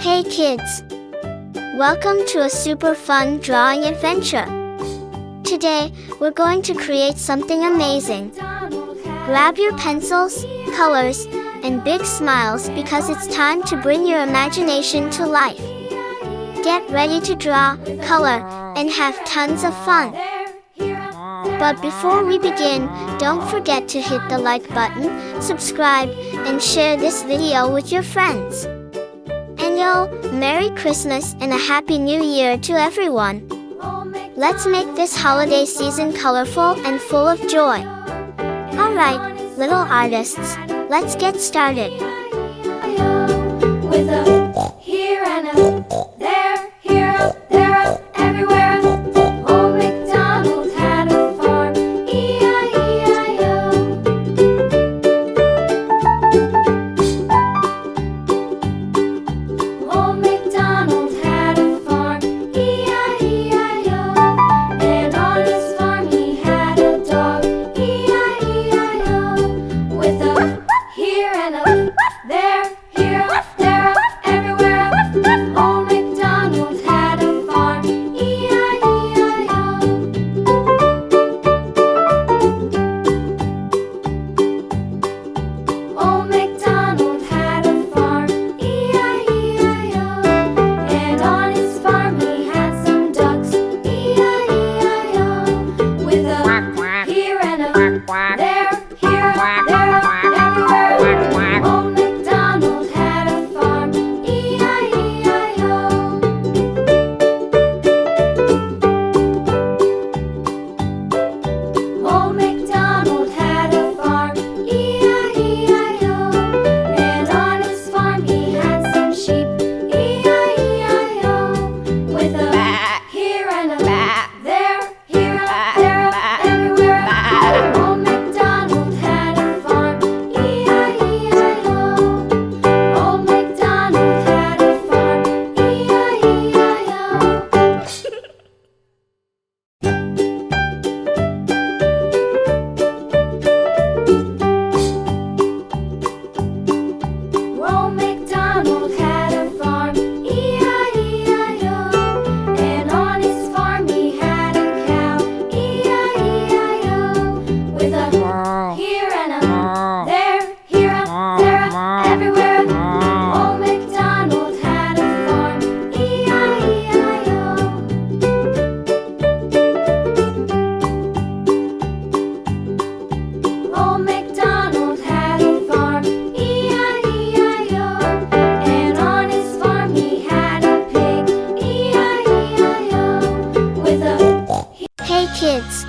Hey kids! Welcome to a super fun drawing adventure. Today, we're going to create something amazing. Grab your pencils, colors, and big smiles because it's time to bring your imagination to life. Get ready to draw, color, and have tons of fun. But before we begin, don't forget to hit the like button, subscribe, and share this video with your friends. And Merry Christmas and a Happy New Year to everyone. Let's make this holiday season colorful and full of joy. Alright, little artists, let's get started. With a here and a there, here, there, everywhere. Old MacDonald had a farm, E-I-E-I-O. Old MacDonald had a farm, E-I-E-I-O. And on his farm he had a dog, E-I-E-I-O. With a here and a there, here, there, everywhere. Old MacDonald had a farm, E-I-E-I-O. Old MacDonald had a farm, E-I-E-I-O. And on his farm he had some ducks, E-I-E-I-O. With a here and a there, here, there, everywhere. Old MacDonald had a farm, E-I-E-I-O. Old MacDonald had a farm, E-I-E-I-O. And on his farm he had some sheep, E-I-E-I-O. With a here and a there, here, there, everywhere. Old MacDonald had a farm, E-I-E-I-O. Old MacDonald had a farm, E-I-E-I-O. Old MacDonald had a farm, E-I-E-I-O. And on his farm he had a cow, E-I-E-I-O. With a here and a there, here, there, everywhere. Old MacDonald had a farm, E-I-E-I-O. Old MacDonald had a farm, E-I-E-I-O. And on his farm he had a pig, E-I-E-I-O. With a Hey kids!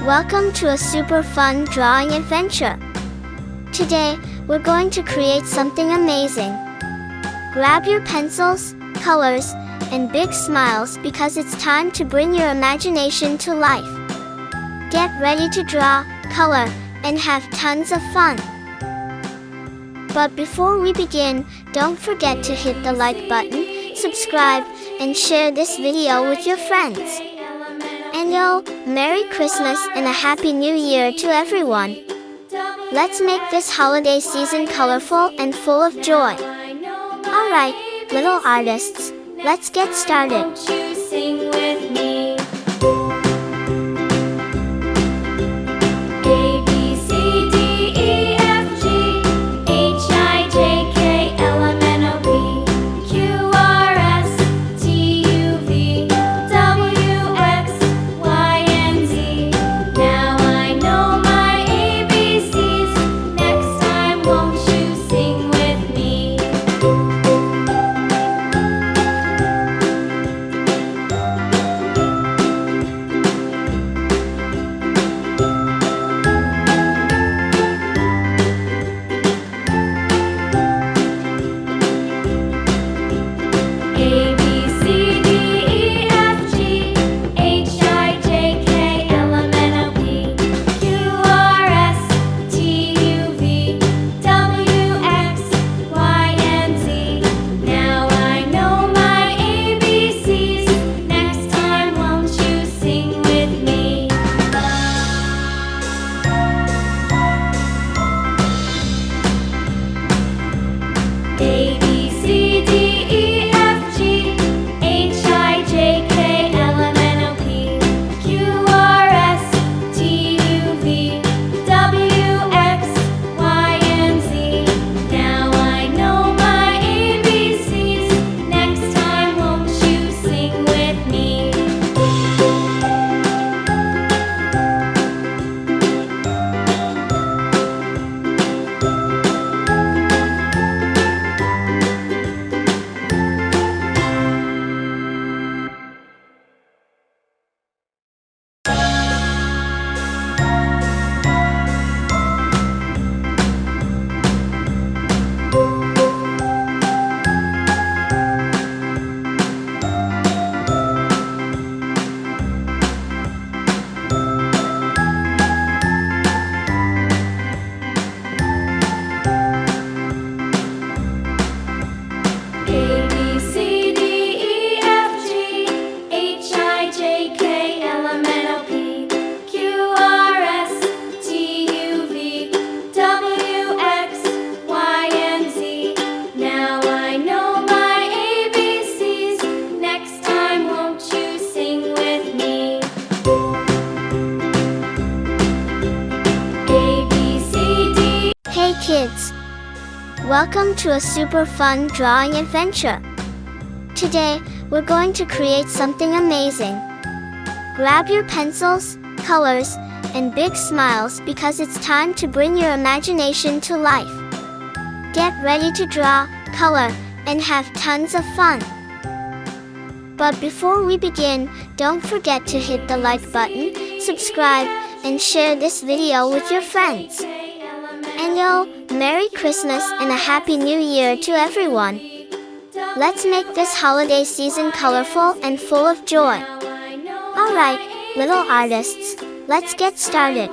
Welcome to a super fun drawing adventure. Today, we're going to create something amazing. Grab your pencils, colors, and big smiles because it's time to bring your imagination to life. Get ready to draw, color, and have tons of fun. But before we begin, don't forget to hit the like button, subscribe, and share this video with your friends. And Merry Christmas and a Happy New Year to everyone. Let's make this holiday season colorful and full of joy. Alright, little artists, let's get started. Won't you sing with me? A, B, C, D, E, F, G, H, I, J, K, L, M, N, O, P, Q, R, S, T, U, V, W, X, Y, and Z. Now I know my ABCs. Next time, won't you sing with me? Welcome to a super fun drawing adventure. Today, we're going to create something amazing. Grab your pencils, colors, and big smiles because it's time to bring your imagination to life. Get ready to draw, color, and have tons of fun. But before we begin, don't forget to hit the like button, subscribe, and share this video with your friends. And Merry Christmas and a Happy New Year to everyone. Let's make this holiday season colorful and full of joy. Alright, little artists, let's get started.